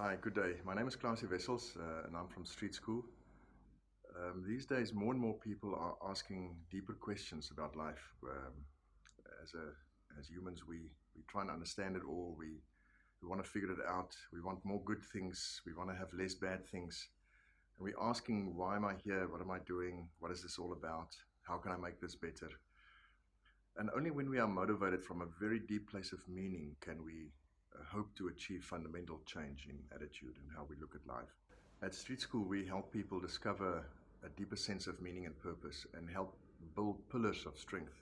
Hi, good day. My name is Klasie Wessels, and I'm from Streetschool. These days, more and more people are asking deeper questions about life. As a, as humans, we try and understand it all. We want to figure it out. We want more good things. We want to have less bad things. And we're asking, why am I here? What am I doing? What is this all about? How can I make this better? And only when we are motivated from a very deep place of meaning can we hope to achieve fundamental change in attitude and how we look at life. At Street School, we help people discover a deeper sense of meaning and purpose and help build pillars of strength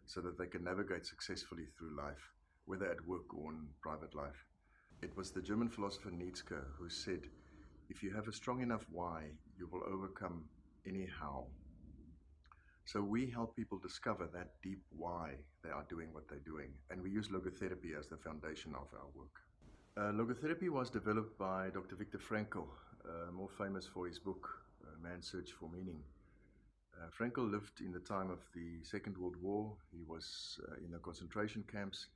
so that they can navigate successfully through life, whether at work or in private life. It was the German philosopher Nietzsche who said, if you have a strong enough why, you will overcome any how. So we help people discover that deep why they are doing what they're doing, and we use logotherapy as the foundation of our work. Logotherapy was developed by Dr. Viktor Frankl, more famous for his book, Man's Search for Meaning. Frankl lived in the time of the Second World War. He was in the concentration camps,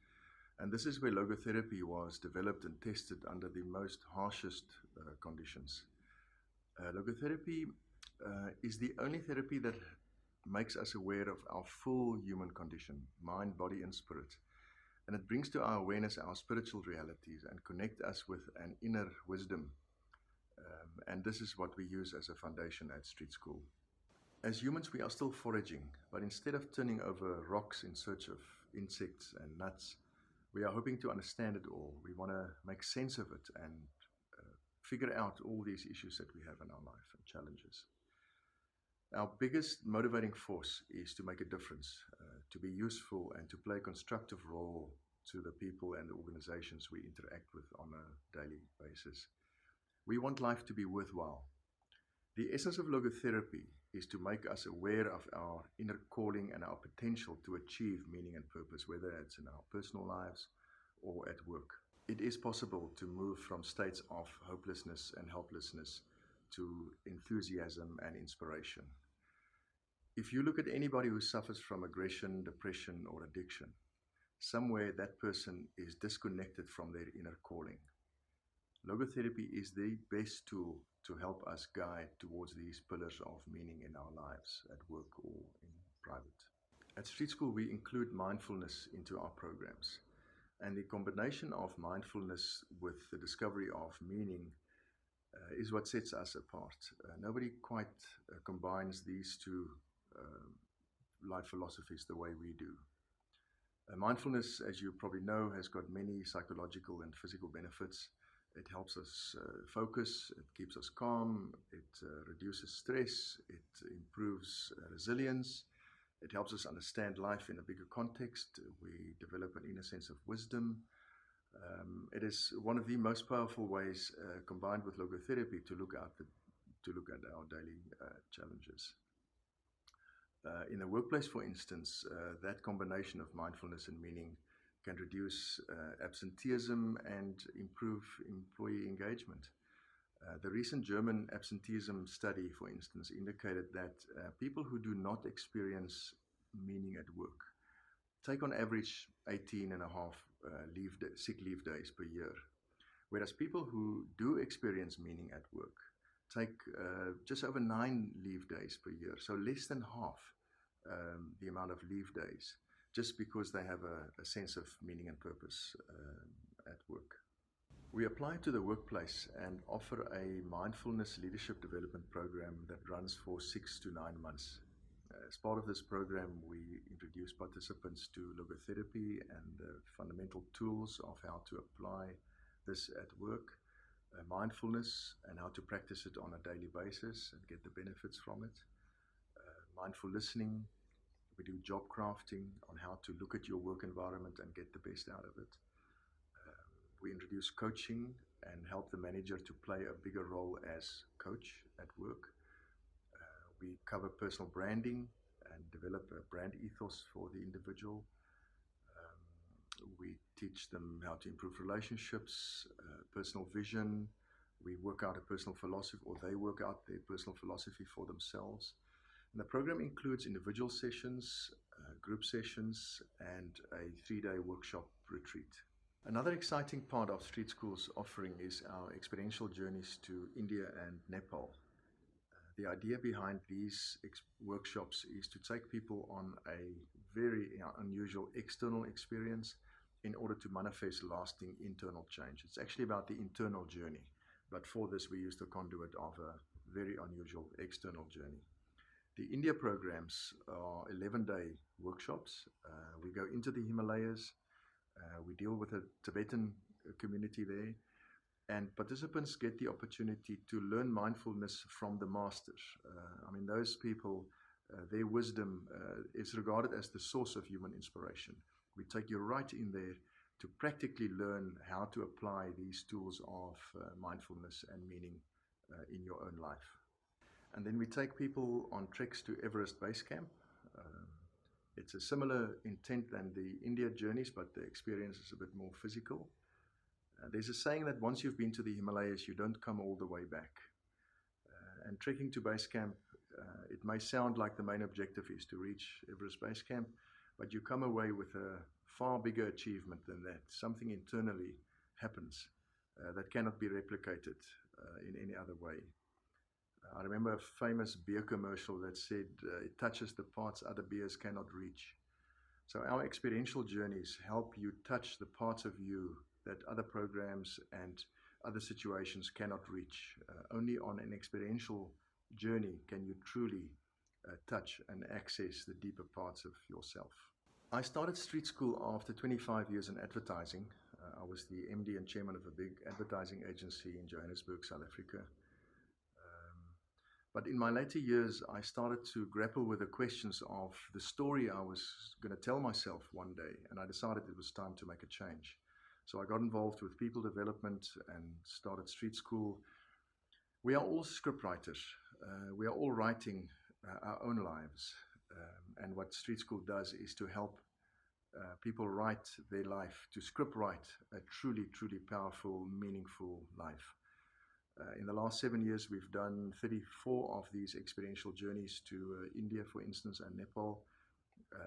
and this is where logotherapy was developed and tested under the most harshest conditions. Logotherapy is the only therapy that makes us aware of our full human condition, mind, body, and spirit. And it brings to our awareness our spiritual realities and connect us with an inner wisdom. And this is what we use as a foundation at Street School. As humans, we are still foraging, but instead of turning over rocks in search of insects and nuts, we are hoping to understand it all. We want to make sense of it and figure out all these issues that we have in our life and challenges. Our biggest motivating force is to make a difference, to be useful and to play a constructive role to the people and the organizations we interact with on a daily basis. We want life to be worthwhile. The essence of logotherapy is to make us aware of our inner calling and our potential to achieve meaning and purpose, whether it's in our personal lives or at work. It is possible to move from states of hopelessness and helplessness to enthusiasm and inspiration. If you look at anybody who suffers from aggression, depression, or addiction, somewhere that person is disconnected from their inner calling. Logotherapy is the best tool to help us guide towards these pillars of meaning in our lives, at work or in private. At Street School, we include mindfulness into our programs. And the combination of mindfulness with the discovery of meaning is what sets us apart. Nobody quite combines these two life philosophies the way we do. Mindfulness, as you probably know, has got many psychological and physical benefits. It helps us focus, it keeps us calm, it reduces stress, it improves resilience, it helps us understand life in a bigger context. We develop an inner sense of wisdom. It is one of the most powerful ways, combined with logotherapy, to look at our daily challenges. In the workplace, for instance, that combination of mindfulness and meaning can reduce absenteeism and improve employee engagement. The recent German absenteeism study, for instance, indicated that people who do not experience meaning at work take on average 18 and a half sick leave days per year, whereas people who do experience meaning at work take just over 9 leave days per year, so less than half the amount of leave days, just because they have a sense of meaning and purpose at work. We apply to the workplace and offer a mindfulness leadership development program that runs for 6 to 9 months. As part of this program, we introduce participants to logotherapy and the fundamental tools of how to apply this at work, mindfulness and how to practice it on a daily basis and get the benefits from it, mindful listening. We do job crafting on how to look at your work environment and get the best out of it. We introduce coaching and help the manager to play a bigger role as coach at work. We cover personal branding and develop a brand ethos for the individual. We teach them how to improve relationships, personal vision. We work out a personal philosophy, or they work out their personal philosophy for themselves. And the program includes individual sessions, group sessions, and a 3-day workshop retreat. Another exciting part of Street School's offering is our experiential journeys to India and Nepal. The idea behind these workshops is to take people on a very unusual external experience in order to manifest lasting internal change. It's actually about the internal journey, but for this we use the conduit of a very unusual external journey. The India programs are 11-day workshops. We go into the Himalayas, we deal with a Tibetan community there, and participants get the opportunity to learn mindfulness from the masters. Those people, their wisdom is regarded as the source of human inspiration. We take you right in there to practically learn how to apply these tools of mindfulness and meaning in your own life. And then we take people on treks to Everest Base Camp. It's a similar intent than the India journeys, but the experience is a bit more physical. There's a saying that once you've been to the Himalayas, you don't come all the way back. And trekking to base camp, it may sound like the main objective is to reach Everest Base Camp, but you come away with a far bigger achievement than that. Something internally happens that cannot be replicated in any other way. I remember a famous beer commercial that said, it touches the parts other beers cannot reach. So our experiential journeys help you touch the parts of you that other programs and other situations cannot reach. Only on an experiential journey can you truly touch and access the deeper parts of yourself. I started Street School after 25 years in advertising. I was the MD and chairman of a big advertising agency in Johannesburg, South Africa. But in my later years, I started to grapple with the questions of the story I was going to tell myself one day, and I decided it was time to make a change. So I got involved with people development and started Street School. We are all scriptwriters. We are all writing our own lives. And what Street School does is to help people write their life, to script write a truly, truly powerful, meaningful life. In the last 7 years, we've done 34 of these experiential journeys to India, for instance, and Nepal.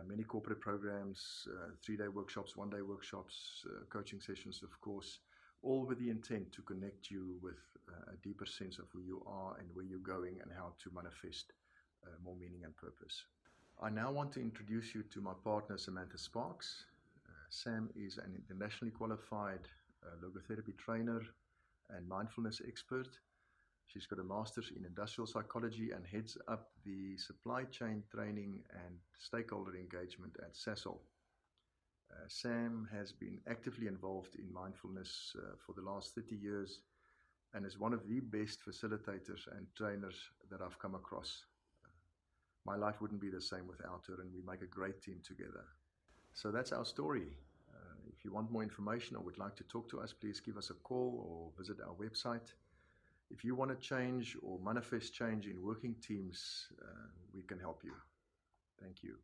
Many corporate programs, 3-day workshops, 1-day workshops, coaching sessions, of course, all with the intent to connect you with a deeper sense of who you are and where you're going and how to manifest more meaning and purpose. I now want to introduce you to my partner, Samantha Sparks. Sam is an internationally qualified logotherapy trainer and mindfulness expert. She's got a master's in industrial psychology and heads up the supply chain training and stakeholder engagement at Sasol. Sam has been actively involved in mindfulness for the last 30 years and is one of the best facilitators and trainers that I've come across. My life wouldn't be the same without her, and we make a great team together. So that's our story. If you want more information or would like to talk to us, please give us a call or visit our website. If you want to change or manifest change in working teams, we can help you. Thank you.